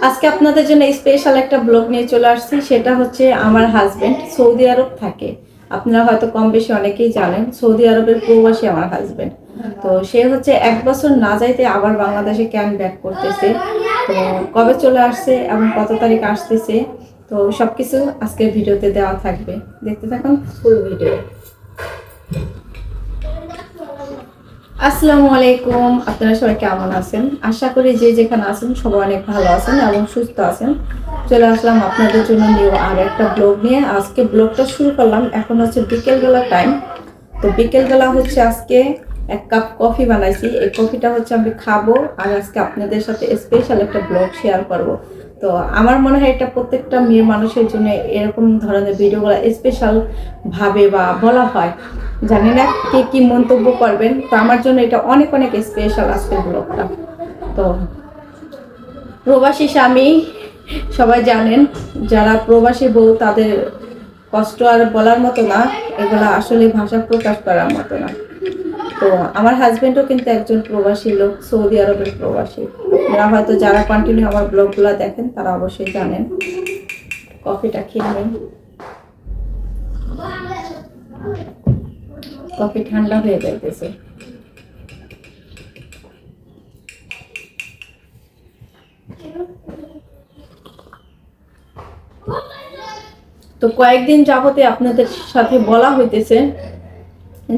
আজকে আপনাদের জন্য স্পেশাল একটা ব্লগ নিয়ে চলে আসছি। সেটা হচ্ছে আমার হাজবেন্ড সৌদি আরব থাকে। আপনারা হয়তো কম বেশি অনেকেই জানেন সৌদি আরবের প্রবাসী আমার হাজবেন্ড। তো সে হচ্ছে 1 বছর না যাইতে আবার বাংলাদেশে কেন ব্যাক করতেছে, তো কবে চলে আসছে এবং কত তারিখ আসতেছে, তো সবকিছু আজকের ভিডিওতে দেওয়া থাকবে। দেখতে থাকুন ফুল ভিডিও। আসসালামু আলাইকুম, আপনারা সবাই কেমন আছেন? আশা করি যে যেখানে আছেন সবাই অনেক ভালো আছেন এবং সুস্থ আছেন। চলে আসলাম আপনাদের জন্য নিউ আর একটা ব্লগ নিয়ে। আজকে ব্লগটা শুরু করলাম, এখন হচ্ছে বিকেলবেলা টাইম। তো বিকেলবেলা হচ্ছে আজকে 1 কাপ কফি বানাইছি। এই কফিটা হচ্ছে আমি খাবো আর আজকে আপনাদের সাথে স্পেশাল একটা ব্লগ শেয়ার করব। তো আমার মনে হয় এটা প্রত্যেকটা মেয়ে মানুষের জন্য এরকম ধরনের ভিডিওগুলো স্পেশাল ভাবে বা বলা হয়। জানি না কে কি মন্তব্য করবেন, তো আমার জন্য এটা অনেক অনেক স্পেশাল আজকের ব্লগটা। তো প্রবাসী স্বামী সবাই জানেন, যারা প্রবাসী বউ তাদের কষ্ট আর বলার মতো না, এগুলো আসলে ভাষা প্রকাশ করার মতো না। তো আমার হাজবেন্ডও কিন্তু একজন প্রবাসী লোক, সৌদি আরবের প্রবাসী। আপনারা হয়তো যারা কন্টিনিউ আমার ব্লগগুলো দেখেন তারা অবশ্যই জানেন। কফিটা খেয়ে নিন, কফি ঠান্ডা হয়ে যাইতেছে। তো কয়েকদিন যাবতে আপনাদের সাথে বলা হইতেছে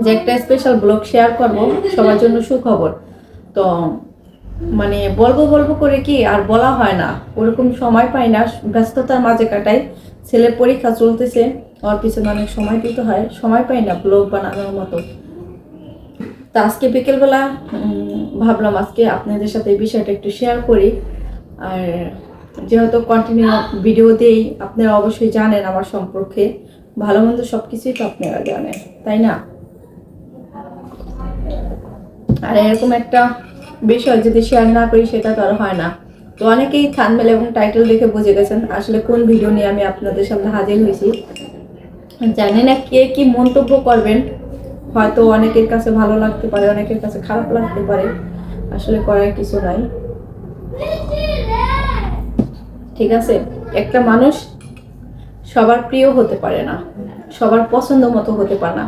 যে একটা স্পেশাল ব্লগ শেয়ার করব, সবার জন্য সুখবর। তো মানে বলবো বলবো করে কি আর বলা হয় না, ওরকম সময় পাই না, ব্যস্ততার মাঝে কাটাই। ছেলের পরীক্ষা চলতেছে, ওর পিছনে অনেক সময় দিতে হয়, সময় পাই না ব্লগ বানানোর মতো। তো আজকে বিকেলবেলা ভাবলাম আজকে আপনাদের সাথে এই বিষয়টা একটু শেয়ার করি। আর যেহেতু কন্টিনিউ ভিডিও দেই, আপনারা অবশ্যই জানেন আমার সম্পর্কে, ভালো মন্দ সব কিছুই তো আপনারা জানেন, তাই না? আর এরকম একটা বিষয় যদি শেয়ার না করি সেটা তো আর হয় না। তো অনেকেই থাম্বনেল এবং টাইটেল দেখে বুঝে গেছেন আসলে কোন ভিডিও নিয়ে আমি আপনাদের সামনে হাজির হয়েছি। জানি না কে কি মন্তব্য করবেন, হয়তো অনেকের কাছে ভালো লাগতে পারে, অনেকের কাছে খারাপ লাগতে পারে, আসলে করার কিছু নাই। ঠিক আছে, একটা মানুষ সবার প্রিয় হতে পারে না, সবার পছন্দ মতো হতে পারে না।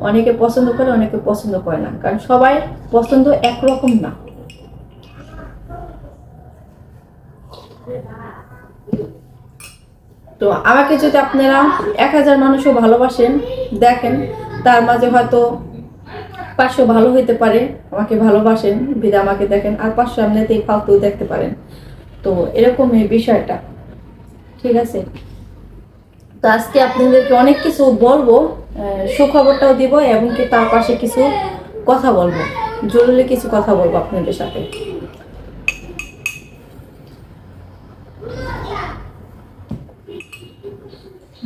অনেকে পছন্দ করে, অনেকে পছন্দ করে না, কারণ সবাই পছন্দ একরকম না। তো আমাকে যদি আপনারা 1000 মানুষও ভালোবাসেন, দেখেন তার মাঝে হয়তো 500 ভালো হইতে পারে, আমাকে ভালোবাসেন বিধা আমাকে দেখেন, আর 500 এমনিতেই ফালতু দেখতে পারেন। তো এরকম এই বিষয়টা, ঠিক আছে? তো আজকে আপনাদেরকে অনেক কিছু বলবো, সুখবরটাও দিব এবং কি তার পাশে কিছু কথা বলবো, জরুরি কিছু কথা বলবো আপনাদের সাথে।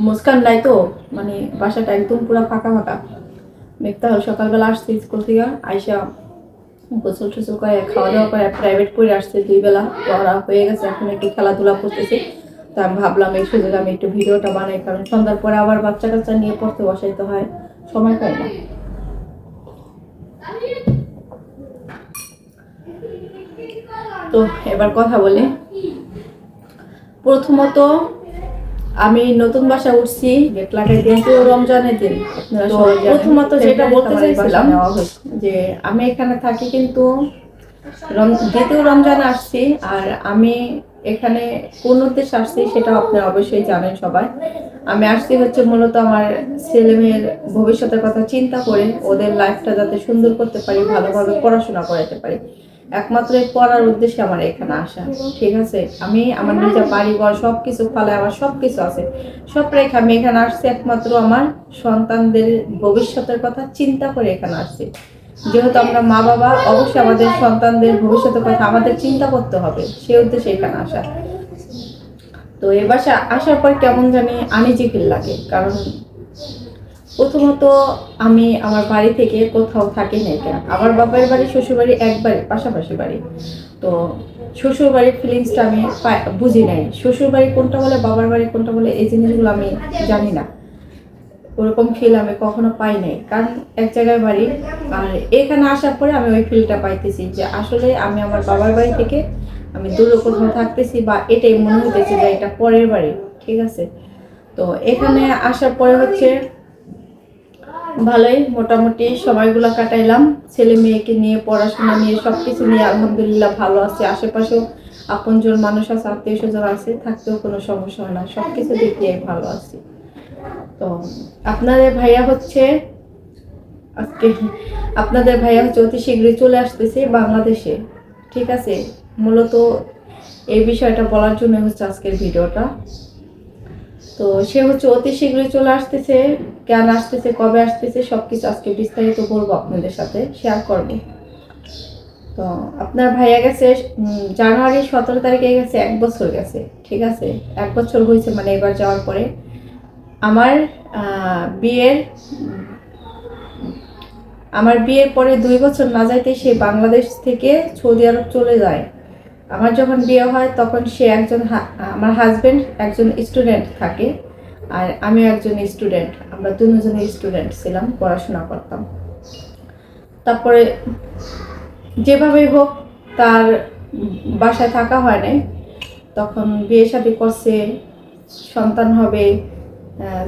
মুস্কান নাই তো, মানে বাসাটা একদম পুরো ফাঁকা ফাঁকা। মেঘতা হল সকালবেলা আসছে স্কুল থেকে, আইসা গোসল টোসল করে খাওয়া দাওয়া করে প্রাইভেট করে আসছে 2 বেলা, পড়া হয়ে গেছে, এখন একটু খেলাধুলা করতেছে। তো আমি ভাবলাম এই সুযোগে আমি একটু ভিডিওটা বানাই, কারণ সন্ধ্যার পরে আবার বাচ্চা কাচ্চা নিয়ে পড়তে বসাইতে হয়, সময় পাই না। তো এবার কথা বলি। প্রথমত আমি নতুন বাসা উঠছি, গেট লাগাই দিয়েছি রমজানের দিন। আপনারা সবাই জানেন। প্রথমত যেটা বলতে চাইছিলাম যে আমি এখানে থাকি, কিন্তু দ্বিতীয় রমজানে আসছি। আর আমি এখানে কোন উদ্দেশ্যে আসছি সেটা আপনারা অবশ্যই জানেন সবাই। আমি আসছি হচ্ছে মূলত আমার ছেলে মেয়ের ভবিষ্যতের কথা চিন্তা করে, ওদের লাইফটা যাতে সুন্দর করতে পারি, ভালোভাবে পড়াশোনা করাতে পারি, একমাত্র এই পড়ার উদ্দেশ্যে আমার এখানে আসা। ঠিক আছে, আমি আমার নিজের বাড়ি ঘর সবকিছু ফালে, আমার সবকিছু আছে, সব রেখে আমি এখানে আসছি একমাত্র আমার সন্তানদের ভবিষ্যতের কথা চিন্তা করে এখানে আসছি। যেহেতু আমরা মা বাবা, অবশ্যই আমাদের সন্তানদের ভবিষ্যতের কথা আমাদের চিন্তা করতে হবে, সেই উদ্দেশ্যে এখানে আসা। তো এ বাসা আসার পর কেমন জানি আনইজি ফিল লাগে, কারণ প্রথমত আমি আমার বাড়ি থেকে কোথাও থাকি না, কেন আমার বাবার বাড়ি শ্বশুর বাড়ি একবারে পাশাপাশি বাড়ি। তো শ্বশুর বাড়ির ফিলিংসটা আমি বুঝি নাই, শ্বশুর বাড়ি কোনটা বলে বাবার বাড়ি কোনটা বলে এই জিনিসগুলো আমি জানি না। ওরকম ফিল আমি কখনো পাই নাই, কারণ এক জায়গায় বাড়ি, আর এখানে আসার পরে আমি ওই ফিলটা পাইতেছি যে আসলে আমি আমার বাবার বাড়ি থেকে আমি দূরে কোথাও থাকতেছি, বা এটাই মনে হইতেছে যে এটা পরের বাড়ি। ঠিক আছে, তো এখানে আসার পরে হচ্ছে ভালোই মোটামুটি সময়গুলো কাটাইলাম, ছেলে মেয়েকে নিয়ে, পড়াশোনা নিয়ে, সবকিছু নিয়ে আলহামদুলিল্লাহ ভালো আছে। আশেপাশেও আপনজন মানুষ আছে, আত্মীয় স্বজন আছে, থাকতেও কোনো সমস্যা হয় না, সবকিছু দিক দিয়ে ভালো আছি। তো আপনাদের ভাইয়া হচ্ছে আজকে আপনাদের ভাইয়া হচ্ছে অতি শীঘ্রই চলে আসতেছে বাংলাদেশে। ঠিক আছে, মূলত এই বিষয়টা বলার জন্য হচ্ছে আজকের ভিডিওটা। তো সে হচ্ছে অতি শীঘ্রই চলে আসতেছে, কেন আসতেছে, কবে আসতেছে, সবকিছু আজকে বিস্তারিত বলবো, আপনাদের সাথে শেয়ার করব। তো আপনার ভাইয়া গেছে জানুয়ারি 17 তারিখে গেছে, 1 বছর গেছে। ঠিক আছে, 1 বছর হয়েছে মানে এবার যাওয়ার পরে। আমার বিয়ের আমার বিয়ের পরে 2 বছর না যাইতে সে বাংলাদেশ থেকে সৌদি আরব চলে যায়। আমার যখন বিয়ে হয় তখন সে একজন আমার হাজবেন্ড একজন স্টুডেন্ট থাকে, আর আমি একজন স্টুডেন্ট, আমরা দুজনেই স্টুডেন্ট ছিলাম, পড়াশোনা করতাম। তারপরে যেভাবেই হোক তার বাসায় থাকা হয় নাই, তখন বিয়ে শাদী করছে, সন্তান হবে,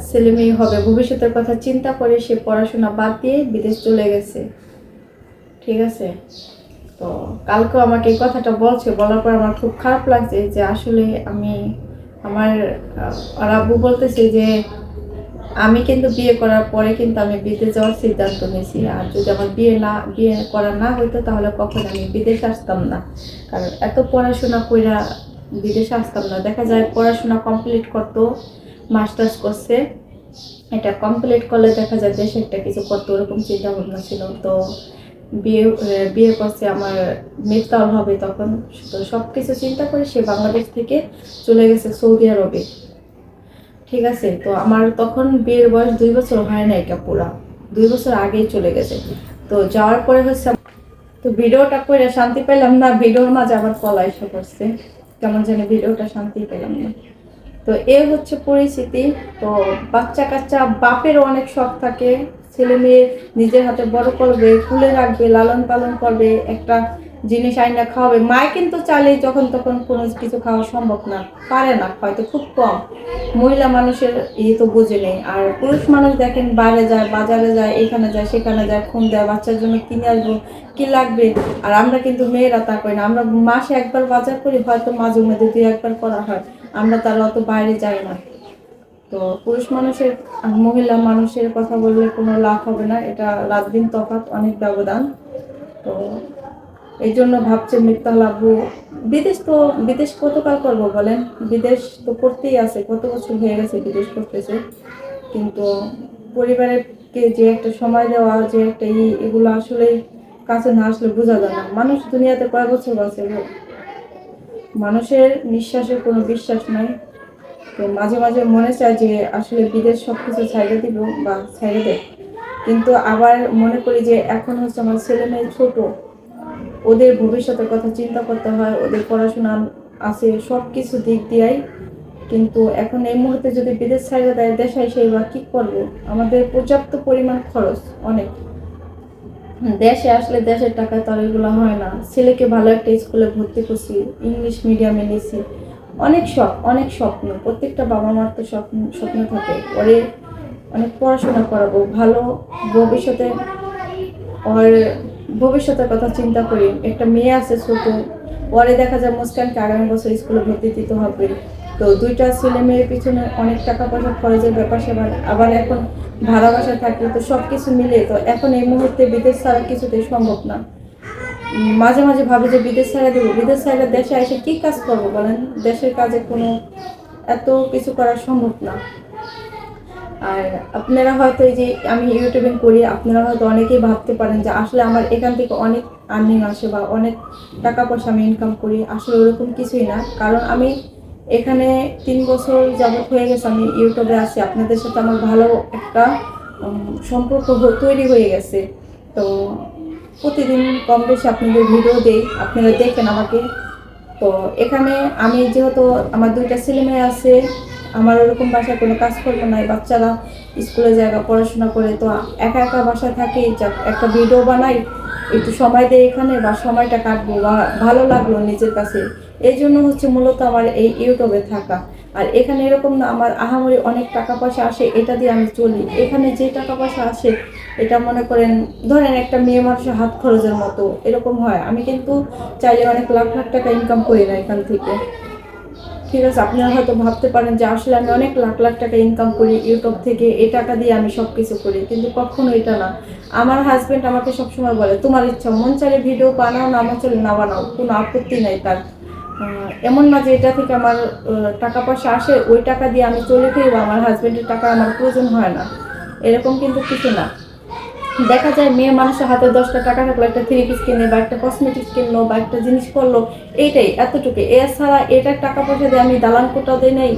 ছেলে মেয়ে হবে, ভবিষ্যতের কথা চিন্তা করে সে পড়াশোনা বাদ দিয়ে বিদেশ চলে গেছে। ঠিক আছে, তো কালকে আমাকে এই কথাটা বলার পর আমার খুব খারাপ লাগছে যে আসলে আমার আব্বু বলতেছে যে আমি কিন্তু বিয়ে করার পরে কিন্তু আমি বিদেশ যাওয়ার সিদ্ধান্ত নিয়েছি, আর যদি আমার বিয়ে করা না হইতো তাহলে কখন আমি বিদেশ আসতাম না, কারণ এত পড়াশোনা কইরা বিদেশে আসতাম না। দেখা যায় পড়াশোনা কমপ্লিট করতো, মাস্টার্স করছে, এটা কমপ্লিট করলে দেখা যায় দেশে একটা কিছু করতে, ওরকম চিন্তা ভাবনা ছিল। তো বিয়ে করছে, আমার মৃত্যু হবে তখন, তো সব কিছু চিন্তা করে সে বাংলাদেশ থেকে চলে গেছে সৌদি আরবে। ঠিক আছে, তো আমার তখন বিয়ের বয়স 2 বছর হয় না, এটা পুরা 2 বছর আগেই চলে গেছে। তো যাওয়ার পরে হচ্ছে তো ভিডিওটা করে শান্তি পেলাম না, ভিডিওর মাঝে আবার কল এসে পড়ছে, কেমন জানি ভিডিওটা শান্তি পেলাম না। তো এ হচ্ছে পরিস্থিতি। তো বাচ্চা কাচ্চা বাপেরও অনেক শখ থাকে, ছেলে মেয়ে নিজের হাতে বড় করবে, কুলে রাখবে, লালন পালন করবে, একটা জিনিস আইনা খাওয়াবে। মায় কিন্তু চাইলে যখন তখন কোনো কিছু খাওয়া সম্ভব না, পারে না, হয়তো খুব কম। মহিলা মানুষের তো বুঝে নেই। আর পুরুষ মানুষ দেখেন বাইরে যায়, বাজারে যায়, এখানে যায়, সেখানে যায়, ফোন দেয় বাচ্চার জন্য কিনে আসবো, কি লাগবে। আর আমরা কিন্তু মেয়েরা তা করি না, আমরা মাসে একবার বাজার করি, হয়তো মাঝে মধ্যে 2-1 বার করা হয়, আমরা তারা অত বাইরে যাই না। তো পুরুষ মানুষের মহিলা মানুষের কথা বললে কোনো লাভ হবে না, এটা রাত দিন তফাৎ, অনেক ব্যবধান। তো এই জন্য ভাবছে মিথ্যা লাভ, বিদেশ কতকাল করবো বলেন, বিদেশ তো করতেই আছে, কত বছর হয়ে গেছে বিদেশ করতেছে, কিন্তু পরিবারকে যে একটা সময় দেওয়া, যে একটা এগুলো আসলেই কাছে না আসলে বোঝা যায় না। মানুষ দুনিয়াতে কয় বছর আছে, মানুষের নিঃশ্বাসের কোনো বিশ্বাস নাই। তো মাঝে মাঝে মনে চায় যে আসলে বিদেশ সবকিছু ছাইড়ে দিব বা ছাইড়ে দেয়, কিন্তু আবার মনে করি যে এখন হচ্ছে আমার ছেলে মেয়ে ছোট, ওদের ভবিষ্যতের কথা চিন্তা করতে হয়, ওদের পড়াশোনা আছে, সব কিছু দিক দিয়েই। কিন্তু এখন এই মুহূর্তে যদি বিদেশ ছাইড়ে দেয়, দেশে এসে বা কী করবো, আমাদের পর্যাপ্ত পরিমাণ খরচ অনেক, দেশে আসলে দেশের টাকায় তো আর এগুলো হয় না। ছেলেকে ভালো একটা স্কুলে ভর্তি করছি, ইংলিশ মিডিয়ামে নিয়েছি, অনেক স্বপ্ন, প্রত্যেকটা বাবা মার তো স্বপ্ন থাকে, পরে অনেক পড়াশোনা করাবো, ভালো ভবিষ্যতে, ওর ভবিষ্যতের কথা চিন্তা করি। একটা মেয়ে আছে ছোট, পরে দেখা যায় মুস্কানকে আগামী বছর স্কুলে ভর্তি দিতে হবে। তো 2টা ছেলে মেয়ের পিছনে অনেক টাকা পয়সা খরচের ব্যাপার সেবার, আবার এখন ভাড়া বাসায় থাকলে তো সব কিছু মিলে, তো এখন এই মুহূর্তে বিদেশ ছাড়া কিছুতেই সম্ভব না। মাঝে মাঝে ভাবি যে বিদেশ ছাড়া দেবো, বিদেশ ছাড়া দেশে এসে কি কাজ করবো বলেন, দেশের কাজে কোনো এত কিছু করা সম্ভব না। আর আপনারা হয়তো এই যে আমি ইউটিউবিং করি, আপনারা হয়তো অনেকেই ভাবতে পারেন যে আসলে আমার এখান থেকে অনেক আর্নিং আসে বা অনেক টাকা পয়সা আমি ইনকাম করি, আসলে ওরকম কিছুই না। কারণ আমি এখানে 3 বছর যাবত হয়ে গেছে আমি ইউটিউবে আছি, আপনাদের সাথে আমার ভালো একটা সম্পর্ক তৈরি হয়ে গেছে। তো প্রতিদিন কম বেশি আপনাদের ভিডিও দেই, আপনারা দেখেন আমাকে। তো এখানে আমি যেহেতু আমার 2টা ছেলে মেয়ে আছে, আমার ওরকম বাসায় কোনো কাজকর্ম নাই, বাচ্চারা স্কুলে জায়গা পড়াশোনা করে, তো একা একা বাসায় থাকি, একটা ভিডিও বানাই, একটু সময় দেয় এখানে বা সময়টা কাটবো বা ভালো লাগলো নিজের কাছে, এই জন্য হচ্ছে মূলত আমার এই ইউটিউবে থাকা। আর এখানে এরকম না আমার আহামরি অনেক টাকা পয়সা আসে এটা দিয়ে আমি চলি। এখানে যে টাকা পয়সা আসে এটা মনে করেন ধরেন একটা মেয়ে মানুষের হাত খরচের মতো এরকম হয়। আমি কিন্তু চাইলে অনেক লাখ লাখ টাকা ইনকাম করি না এখান থেকে। ঠিক আছে, আপনারা হয়তো ভাবতে পারেন যে আসলে আমি অনেক লাখ লাখ টাকা ইনকাম করি ইউটিউব থেকে, এই টাকা দিয়ে আমি সব কিছু করি, কিন্তু কখনো এটা না। আমার হাজবেন্ড আমাকে সবসময় বলে তোমার ইচ্ছা, মন চাইলে ভিডিও বানাও, না মন চাইলে না বানাও, কোনো আপত্তি নাই তার। এমন না যে এটা থেকে আমার টাকা পয়সা আসে, ওই টাকা দিয়ে আমি চলে ফিরি বা আমার হাজবেন্ডের টাকা আমার প্রয়োজন হয় না, এরকম কিন্তু কিছু না। দেখা যায় মেয়ে মানুষের হাতে 10টা টাকা থাকলো, একটা থ্রি পিস কিনে বা একটা কসমেটিক্স কিনলো বা একটা জিনিস করলো, এইটাই এতটুকু। এছাড়া এটার টাকা পয়সা দিয়ে আমি দালান কোটাও দিই নাই,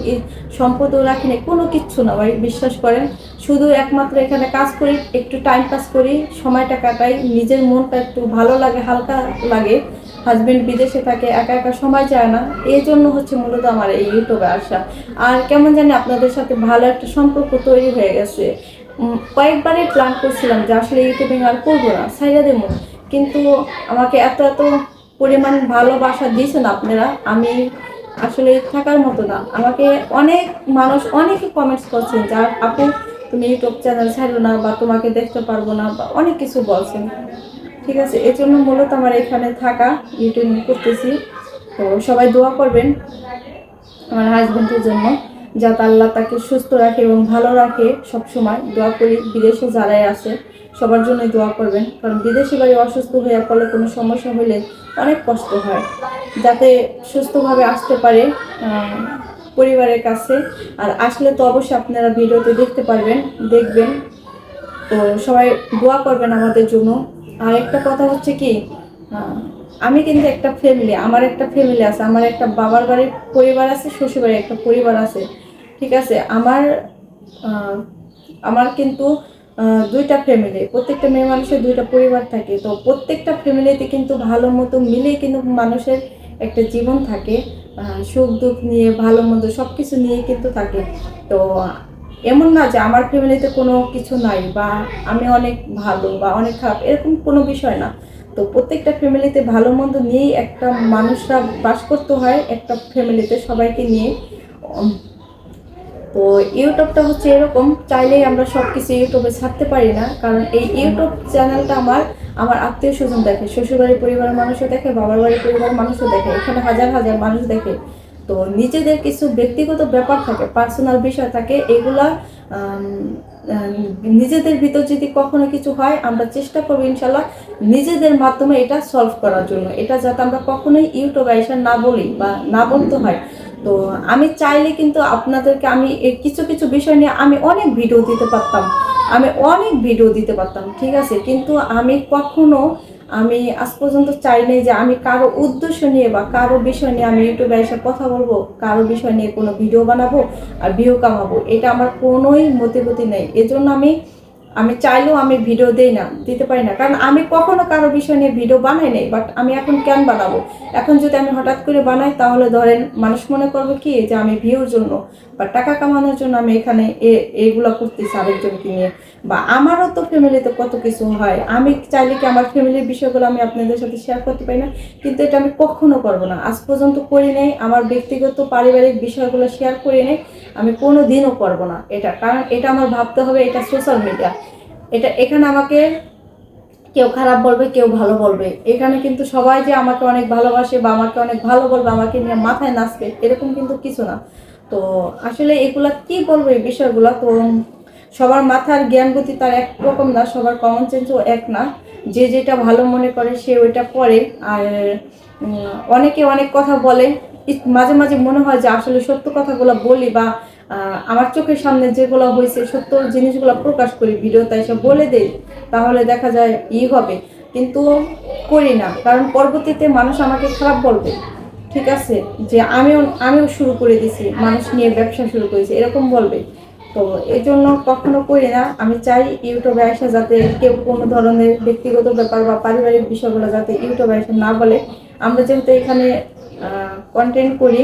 সম্পদও রাখি নাই, কোনো কিচ্ছু না ভাই, বিশ্বাস করেন। শুধু একমাত্র এখানে কাজ করি, একটু টাইম পাস করি, সময়টা কাটাই, নিজের মনটা একটু ভালো লাগে, হালকা লাগে। হাজবেন্ড বিদেশে থাকে, একা একা সময় যায় না, এই জন্য হচ্ছে মূলত আমার এই ইউটিউবে আসা। আর কেমন জানি আপনাদের সাথে ভালো একটা সম্পর্ক তৈরি হয়ে গেছে। কয়েকবারই প্ল্যান করছিলাম যে আসলে ইউটিউবিং আর করবো না, সাইডা দেবো, কিন্তু আমাকে এত এত পরিমাণ ভালোবাসা দিয়েছেন আপনারা, আমি আসলে থাকার মতো না। আমাকে অনেক মানুষ অনেকে কমেন্টস করছেন যে আপু তুমি ইউটিউব চ্যানেল ছাড়ো না, বা তোমাকে দেখতে পারবো না, বা অনেক কিছু বলছেন। ঠিক আছে, এর জন্য মূলত আমার এখানে থাকা, ইউটিউব করতেছি। তো সবাই দোয়া করবেন আমার হাজবেন্ডের জন্য, যাতে আল্লাহ তাকে সুস্থ রাখে এবং ভালো রাখে। সব সময় দোয়া করি, বিদেশে যারাই আছে সবার জন্য দোয়া করবেন, কারণ বিদেশে বাড়ি অসুস্থ হয়ে পড়লে কোনো সমস্যা হলে অনেক কষ্ট হয়, যাতে সুস্থভাবে আসতে পারে পরিবারের কাছে। আর আসলে তো অবশ্যই আপনারা ভিডিওতে দেখতে পারবেন, দেখবেন। তো সবাই দোয়া করবেন আমাদের জন্য। আর একটা কথা হচ্ছে কি, আমি কিন্তু একটা ফ্যামিলি, আমার একটা ফ্যামিলি আছে, আমার একটা বাবার বাড়ির পরিবার আছে, শ্বশুর বাড়ির একটা পরিবার আছে। ঠিক আছে, আমার আমার কিন্তু দুইটা ফ্যামিলি, প্রত্যেকটা মেয়ে মানুষের দুইটা পরিবার থাকে। তো প্রত্যেকটা ফ্যামিলিতে কিন্তু ভালো মতো মিলেই কিন্তু মানুষের একটা জীবন থাকে, সুখ দুঃখ নিয়ে, ভালো মন্দ সব কিছু নিয়ে কিন্তু থাকে। তো এমন না যে আমার ফ্যামিলিতে কোনো কিছু নাই, বা আমি অনেক ভালো বা অনেক খারাপ, এরকম কোনো বিষয় না। তো প্রত্যেকটা ফ্যামিলিতে ভালো মন্দ নিয়েই একটা মানুষরা বাস করতে হয়, একটা ফ্যামিলিতে সবাইকে নিয়ে। তো ইউটিউবটা হচ্ছে এরকম, চাইলেই আমরা সব কিছু ইউটিউবে ছাড়তে পারি না, কারণ এই ইউটিউব চ্যানেলটা আমার আমার আত্মীয় স্বজন দেখে, শ্বশুরবাড়ির পরিবারের মানুষও দেখে, বাবার বাড়ির পরিবারের মানুষও দেখে, এখানে হাজার হাজার মানুষ দেখে। তো নিজেদের কিছু ব্যক্তিগত ব্যাপার থাকে, পার্সোনাল বিষয় থাকে, এগুলা নিজেদের ভিতর যদি কখনো কিছু হয়, আমরা চেষ্টা করবো ইনশাল্লাহ নিজেদের মাধ্যমে এটা সলভ করার জন্য, এটা যাতে আমরা কখনোই ইউটিউবে এসে না বলি বা না বলতে হয়। তো আমি চাইলে কিন্তু আপনাদেরকে আমি কিছু কিছু বিষয় নিয়ে আমি অনেক ভিডিও দিতে পারতাম, আমি অনেক ভিডিও দিতে পারতাম, ঠিক আছে, কিন্তু আমি আজ পর্যন্ত চাই নাই যে আমি কারো উদ্দেশ্য নিয়ে বা কারো বিষয় নিয়ে আমি ইউটিউবে এসে কথা বলবো, কারো বিষয় নিয়ে কোনো ভিডিও বানাবো আর ভিউ কামাবো, এটা আমার কোনোই মতিগতি নেই। এজন্য আমি আমি চাইলেও আমি ভিডিও দেই না, দিতে পারি না, কারণ আমি কখনো কারো বিষয় নিয়ে ভিডিও বানাই নাই। বাট আমি এখন কেন বানাবো? এখন যদি আমি হঠাৎ করে বানাই, তাহলে ধরেন মানুষ মনে করবে কি যে আমি ভিউর জন্য বা টাকা কামানোর জন্য আমি এখানে এইগুলো করতেছি আরেকজনকে নিয়ে। বা আমারও তো ফ্যামিলিতে কত কিছু হয়, আমি চাইলে কি আমার ফ্যামিলির বিষয়গুলো আমি আপনাদের সাথে শেয়ার করতে পারি না? কিন্তু এটা আমি কখনো করবো না, আজ পর্যন্ত করি নাই। আমার ব্যক্তিগত পারিবারিক বিষয়গুলো শেয়ার করি নাই, আমি কোনো দিনও করবো না এটা, কারণ এটা আমার ভাবতে হবে এটা সোশ্যাল মিডিয়া, এটা এখানে আমাকে কেউ খারাপ বলবে, কেউ ভালো বলবে, এখানে কিন্তু সবাই যে আমাকে অনেক ভালোবাসে বা আমাকে অনেক ভালো বলবে, আমাকে নিয়ে মাথায় নাচবে, এরকম কিন্তু কিছু না। তো আসলে এগুলা কি বলবো, এই বিষয়গুলো তো সবার মাথার জ্ঞান গতি তার এক রকম না, সবার কমন সেন্সও এক না। যে যেটা ভালো মনে করে সে ওইটা করে। আর অনেকে অনেক কথা বলে, মাঝে মাঝে মনে হয় যে আসলে সত্য কথাগুলো বলি, বা আমার চোখের সামনে যেগুলো হয়েছে সত্য জিনিসগুলো প্রকাশ করি, ভিডিওতে এসে বলে দেই, তাহলে দেখা যায় হবে, কিন্তু করি না, কারণ পরবর্তীতে মানুষ আমাকে খারাপ বলবে। ঠিক আছে, যে আমিও শুরু করে দিছি, মানুষ নিয়ে ব্যবসা শুরু করেছি, এরকম বলবে। তো এই জন্য কখনো করি না। আমি চাই ইউটিউবে এসে যাতে কেউ কোনো ধরনের ব্যক্তিগত ব্যাপার বা পারিবারিক বিষয়গুলো যাতে ইউটিউবে এসে না বলে। আমরা যেহেতু এখানে কন্টেন্ট করি,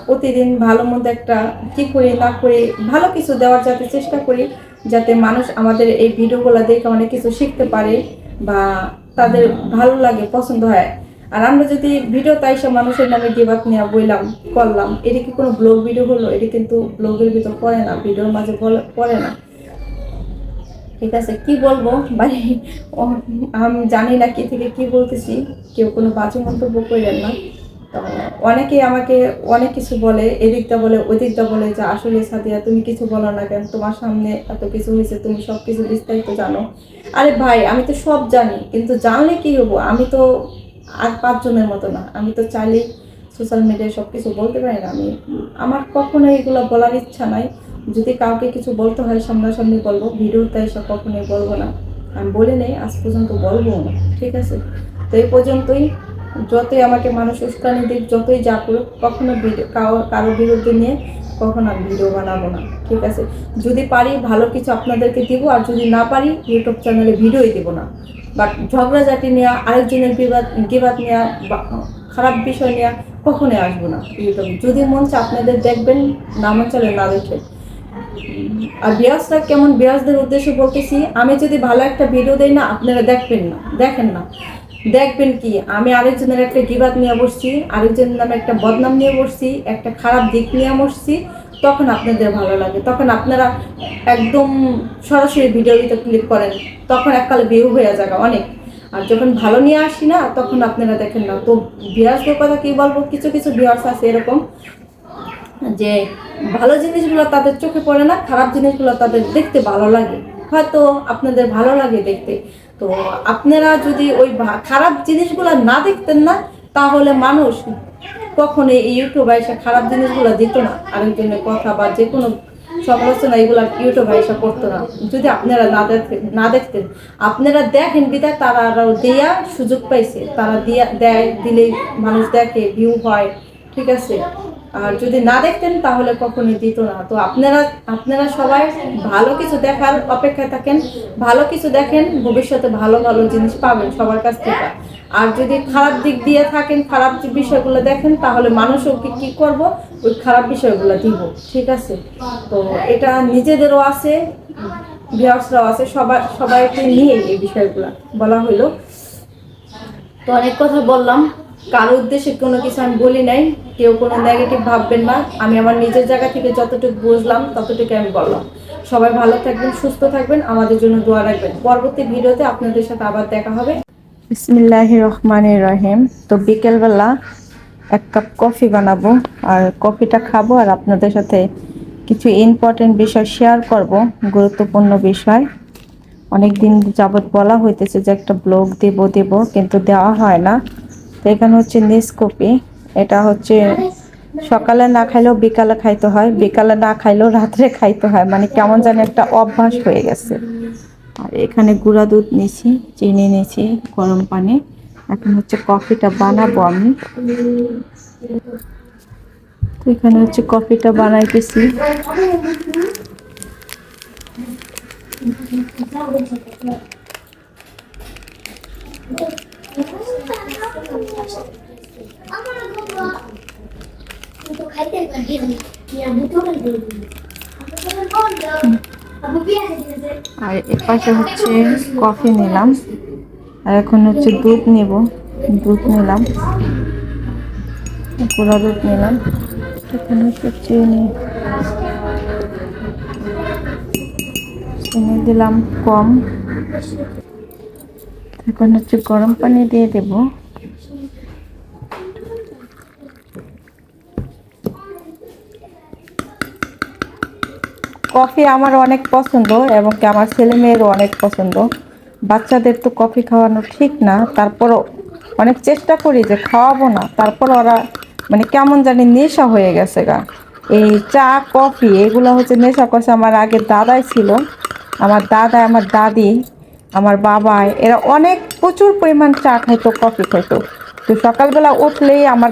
প্রতিদিন ভালো মন্দ একটা কি করি না করি ভালো কিছু দেওয়ার যাতে চেষ্টা করি, যাতে মানুষ আমাদের এই ভিডিওগুলো দেখে অনেক কিছু শিখতে পারে বা তাদের ভালো লাগে, পছন্দ হয়। আর আমরা যদি ভিডিও তাই সব মানুষের নামে গিবাত নিয়ে বইলাম করলাম, এটা কি কোনো ব্লগ ভিডিও হলো? এটা কিন্তু ব্লগের ভিতর পড়ে না, ভিডিওর মাঝে পড়ে না। ঠিক আছে, কি বলবো ভাই, আমি জানি না কি থেকে কি বলতেছি, কেউ কোনো বাজে মন্তব্য করেন না। তো অনেকেই আমাকে অনেক কিছু বলে, এদিকটা বলে ওদিকটা বলে, যে আসলে সাদিয়া তুমি কিছু বলো না কেন, তোমার সামনে এত কিছু হয়েছে, তুমি সব কিছু বিস্তারিত জানো। আরে ভাই, আমি তো সব জানি, কিন্তু জানলে কি হবো, আমি তো আর 5 জনের মতো না, আমি তো চাইলেই সোশ্যাল মিডিয়ায় সব কিছু বলতে পারি না। আমার কখনো এগুলো বলার ইচ্ছা নাই। যদি কাউকে কিছু বলতে হয় সামনাসামনি বলবো, ভিডিওতে এসে কখনোই বলবো না। আমি বলি নেই, আজ পর্যন্ত বলবো না। ঠিক আছে, তো এই পর্যন্তই। যতই আমাকে মানুষ উস্কানি দিক, যতই যা করুক, কখনো কারো বিরুদ্ধে নিয়ে কখনো আমি ভিডিও বানাবো না। ঠিক আছে, যদি পারি ভালো কিছু আপনাদেরকে দিব, আর যদি না পারি ইউটিউব চ্যানেলে ভিডিওই দিব না। বাট ঝগড়াঝাটি নেওয়া, আরেকজনের বিবাদ নেওয়া, খারাপ বিষয় নেওয়া কখনোই আসবো না ইউটিউবে। যদি মন চায় আপনাদের দেখবেন, না মন চাইলে না দেখেন। আর বিয়াসরা কেমন, বিয়াসদের উদ্দেশ্যে বলতেছি, আমি যদি ভালো একটা ভিডিও দেই না, আপনারা দেখবেন না, দেখেন না। দেখবেন কি, আমি আরেকজনের একটা গিবাত নিয়ে বসছি, আরেকজনের নামে একটা বদনাম নিয়ে বসছি, একটা খারাপ দিক নিয়ে বসছি, তখন আপনাদের ভালো লাগে, তখন আপনারা একদম সরাসরি ভিডিও দিতে ক্লিক করেন, তখন এককালে ভিউ হয়ে যাবে অনেক। আর যখন ভালো নিয়ে আসি না, তখন আপনারা দেখেন না। তো বিয়াসদের কথা কি বলবো, কিছু কিছু বিয়াস আছে এরকম যে ভালো জিনিসগুলো তাদের চোখে পড়ে না, খারাপ জিনিসগুলো তাদের দেখতে ভালো লাগে, হয়তো আপনাদের ভালো লাগে দেখতে। তো আপনারা যদি ওই খারাপ জিনিসগুলো না দেখতেন না, তাহলে মানুষ কখনো এই ইউটিউবে এসে খারাপ জিনিসগুলো দিত না, আরেকজনের কথা বা যে কোনো সমালোচনা এগুলো ইউটিউবে এসে করতো না। যদি আপনারা না দেখতেন, আপনারা দেখেন বিদায় তারা দেয়া সুযোগ পাইছে, তারা দিলেই মানুষ দেখে, ভিউ হয়। ঠিক আছে, আর যদি না দেখতেন তাহলে কখনোই দিত না। তো আপনারা সবাই ভালো কিছু দেখার অপেক্ষায় থাকেন, ভালো কিছু দেখেন, ভবিষ্যতে ভালো ভালো জিনিস পাবেন সবার কাছ থেকে। আর যদি খারাপ দিক দিয়ে থাকেন, খারাপ যে বিষয়গুলো দেখেন, তাহলে মানুষও কি করব, ওই খারাপ বিষয়গুলো দিব। ঠিক আছে, তো এটা নিজেদেরও আছে, ভিউয়ার্সরাও আছে, সবাইকে নিয়ে এই বিষয়গুলো বলা হলো। তো অনেক কথা বললাম, কারো উদ্দেশ্যে কোনো কিছু আমি বলি নাই, কেউ কোনো নেগেটিভ ভাববেন না। আমি আমার নিজের জায়গা থেকে যতটুকু বুঝলাম ততটুকু আমি বললাম। সবাই ভালো থাকবেন, সুস্থ থাকবেন, আমাদের জন্য দোয়া রাখবেন। পরবর্তী ভিডিওতে আপনাদের সাথে আবার দেখা হবে। বিসমিল্লাহির রহমানির রহিম। তো বিকেলবেলা 1 কাপ কফি বানাবো, আর কফিটা খাবো, আর আপনাদের সাথে কিছু ইম্পর্টেন্ট বিষয় শেয়ার করব, গুরুত্বপূর্ণ বিষয়। অনেক দিন যাবৎ বলা হইতেছে যে একটা ব্লগ দেব, কিন্তু দেওয়া হয় না। তো এখানে হচ্ছে নেসকফি, এটা হচ্ছে সকালে না খাইলেও বিকালে খাইতে হয়, বিকালে না খাইলেও রাত্রে খাইতে হয়, মানে কেমন যেন একটা অভ্যাস হয়ে গেছে। আর এখানে গুঁড়া দুধ নিছি, চিনি নিছি, গরম পানি। এখন হচ্ছে কফিটা বানাবো আমি। তো এখানে হচ্ছে কফিটা বানাইতেছি। আর এর পাশে হচ্ছে কফি নিলাম, আর এখন হচ্ছে দুধ নিব। দুধ নিলাম, গুঁড়া দুধ নিলাম। এখন হচ্ছে চিনি দিলাম কম। এখন হচ্ছে গরম পানি দিয়ে দেব। কফি আমার অনেক পছন্দ, এবং কি আমার ছেলে মেয়েরও অনেক পছন্দ। বাচ্চাদের তো কফি খাওয়ানো ঠিক না, তারপরও অনেক চেষ্টা করি যে খাওয়াবো না, তারপর ওরা মানে কেমন জানি নেশা হয়ে গেছে গা। এই চা কফি এগুলো হচ্ছে নেশা করছে। আমার আগে দাদাই ছিল, আমার দাদা, আমার দাদি, আমার বাবা, এরা অনেক প্রচুর পরিমাণ চা খাইতো, কফি খাইতো। তো সকালবেলা উঠলেই আমার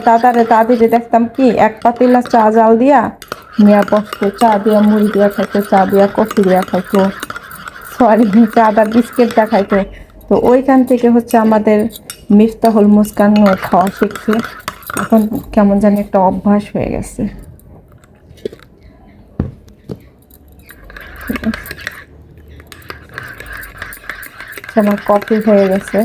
দাদিরে দেখতাম কি 1 পাতিলা চা জাল দিয়া নিয়ে বসতো, চা দিয়া মুড়ি দিয়া খাইতো, চা দিয়া কফি দিয়া খাইতো, সরি চা দা বিস্কিটটা খাইতো। তো ওইখান থেকে হচ্ছে আমাদের মিফতাহুল মুস্কান খাওয়া শিখছে। এখন কেমন জানি একটা অভ্যাস হয়ে গেছে। আমার কফি হয়ে গেছে।